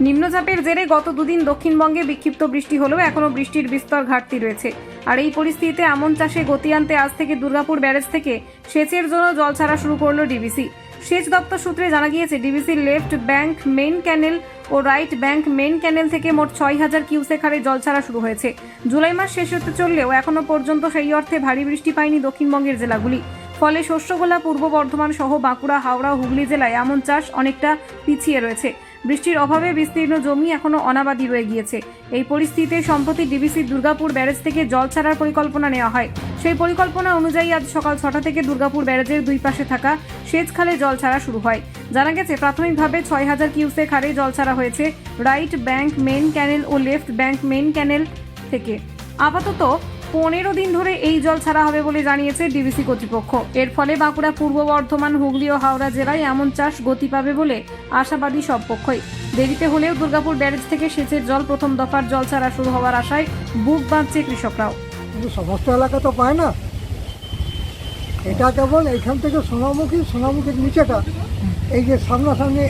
নিম্নচাপের জেরে গত দুদিন দক্ষিণবঙ্গে বিক্ষিপ্ত বৃষ্টি হলেও এখনও বৃষ্টির বিস্তর ঘাটতি রয়েছে। আর এই পরিস্থিতিতে আমন চাষে গতি আনতে আজ থেকে দুর্গাপুর ব্যারেজ থেকে সেচের জন্য জল ছাড়া শুরু করল ডিবিসি। সেচ দপ্তর সূত্রে জানা গিয়েছে, ডিবিসির লেফট ব্যাংক মেইন ক্যানেল ও রাইট ব্যাংক মেইন ক্যানেল থেকে মোট 6,000 কিউসেক হারে জল ছাড়া শুরু হয়েছে। জুলাই মাস শেষ হতে চললেও এখনও পর্যন্ত সেই অর্থে ভারী বৃষ্টি পায়নি দক্ষিণবঙ্গের জেলাগুলি। ফলে শস্যগোলা, পূর্ব বর্ধমান সহ বাঁকুড়া, হাওড়া, হুগলি জেলায় আমন চাষ অনেকটা পিছিয়ে রয়েছে। বৃষ্টির অভাবে বিস্তীর্ণ জমি এখনও অনাবাদি রয়ে গিয়েছে। এই পরিস্থিতিতে সম্প্রতি ডিবিসির দুর্গাপুর ব্যারেজ থেকে জল ছাড়ার পরিকল্পনা নেওয়া হয়। সেই পরিকল্পনা অনুযায়ী আজ সকাল 6টা থেকে দুর্গাপুর ব্যারেজের দুই পাশে থাকা সেচ খালে জল ছাড়া শুরু হয়। জানা গেছে, প্রাথমিকভাবে 6,000 কিউসেক হারে জল ছাড়া হয়েছে রাইট ব্যাংক মেইন ক্যানেল ও লেফট ব্যাংক মেইন ক্যানেল থেকে। আপাতত 15 দিন ধরে এই জল ছাড়া হবে বলে জানিয়েছে ডিবিসি কর্তৃপক্ষ। এর ফলে বাঁকুড়া, পূর্ব বর্ধমান, হুগলি ও হাওড়া জেলায় এমন চাষ গতি পাবে বলে আশাবাদী সব পক্ষই। দেরিতে হলেও দুর্গাপুর ব্যারেজ থেকে সেচের জল প্রথম দফার জল ছাড়া শুরু হওয়ার আশায় বুক বাঁধছে কৃষকরাও। কিন্তু সমস্ত এলাকা তো পায় না, এটা কেবল এইখান থেকে সোনামুখীর নিচেটা, এই যে সামনাসামনি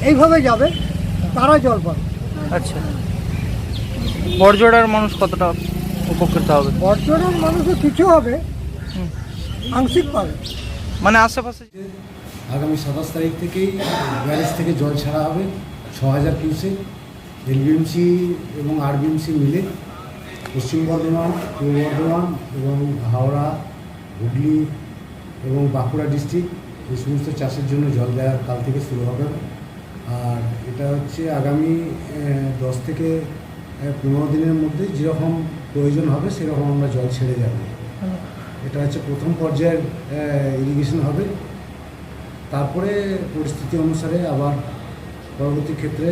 এইভাবে যাবে, তারা জল পাবে। আচ্ছা, বড়জোড়ার মানুষ কতটা উপকৃত হবে? বর্তমানের মানুষও কিছু হবে, আংশিক পাবে। মানে আশেপাশে আগামী 27 তারিখ থেকেই ব্যারেজ থেকে জল ছাড়া হবে 6,000 কিউসেক। এলবিএমসি এবং আরবিএমসি মিলে পশ্চিম বর্ধমান, পূর্ব বর্ধমান এবং হাওড়া, হুগলি এবং বাঁকুড়া ডিস্ট্রিক্ট, এই সমস্ত চাষের জন্য জল দেওয়ার কাল থেকে শুরু হবে। আর এটা হচ্ছে আগামী 10 থেকে 15 দিনের মধ্যে যেরকম প্রয়োজন হবে সেরকম আমরা জল ছেড়ে যাব। এটা হচ্ছে প্রথম পর্যায়ের ইরিগেশন হবে, তারপরে পরিস্থিতি অনুসারে আবার পরবর্তী ক্ষেত্রে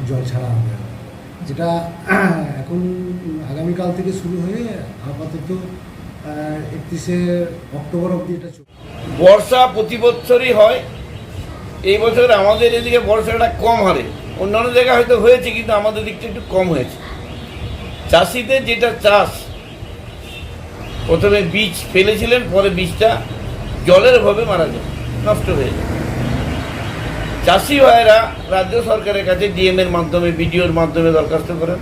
জল ছাড়া হবে। যেটা এখন আগামীকাল থেকে শুরু হয়ে আপাতত 31শে অক্টোবর অবধি এটা চলবে। বর্ষা প্রতি বছরই হয়, এই বছর আমাদের এদিকে বর্ষাটা কম হারে, অন্যান্য জায়গায় হয়তো হয়েছে কিন্তু আমাদের দিকটা একটু কম হয়েছে। চাষিদের যেটা চাষ, প্রথমে বীজ ফেলেছিলেন, পরে বীজটা জলের অভাবে মারা যায়, নষ্ট হয়ে যায়। চাষি ভাইয়েরা রাজ্য সরকারের কাছে ডিএমের মাধ্যমে, বিডিওর মাধ্যমে দরখাস্ত করেন।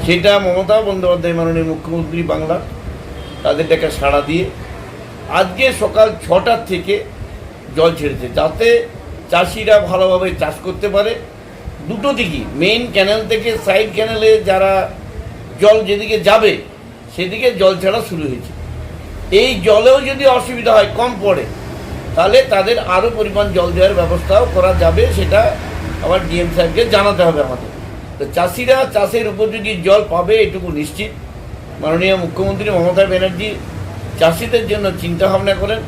সেটা মমতা বন্দ্যোপাধ্যায় মাননীয় মুখ্যমন্ত্রী বাংলা তাদের টাকা সাড়া দিয়ে আজকে সকাল 6টার থেকে জল ছেড়েছে, যাতে চাষিরা ভালোভাবে চাষ করতে পারে। দুটো দিকই, মেইন ক্যানেল থেকে সাইড ক্যানেলে যারা জল যেদিকে যাবে সেদিকে জল ছাড়া শুরু হয়েছে। এই জলেও যদি অসুবিধা হয়, কম পড়ে, তাহলে তাদের আরও পরিমাণ জল দেওয়ার ব্যবস্থাও করা যাবে। সেটা আবার ডিএম সাহেবকে জানাতে হবে আমাদের। তো চাষিরা চাষের উপযোগী জল পাবে এটুকু নিশ্চিত। মাননীয় মুখ্যমন্ত্রী মমতা ব্যানার্জি চাষিদের জন্য চিন্তা ভাবনা করেন,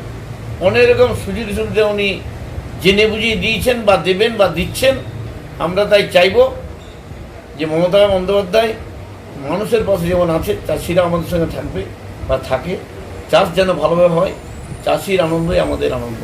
অনেক রকম সুযোগ সুবিধা উনি জেনে বুঝিয়ে দিয়েছেন বা দেবেন বা দিচ্ছেন। আমরা তাই চাইব যে মমতা বন্দ্যোপাধ্যায় মানুষের পাশে যেমন আছে, চাষিরা আমাদের সঙ্গে থাকবে বা থাকে। চাষ যেন ভালোভাবে হয়, চাষির আনন্দই আমাদের আনন্দ।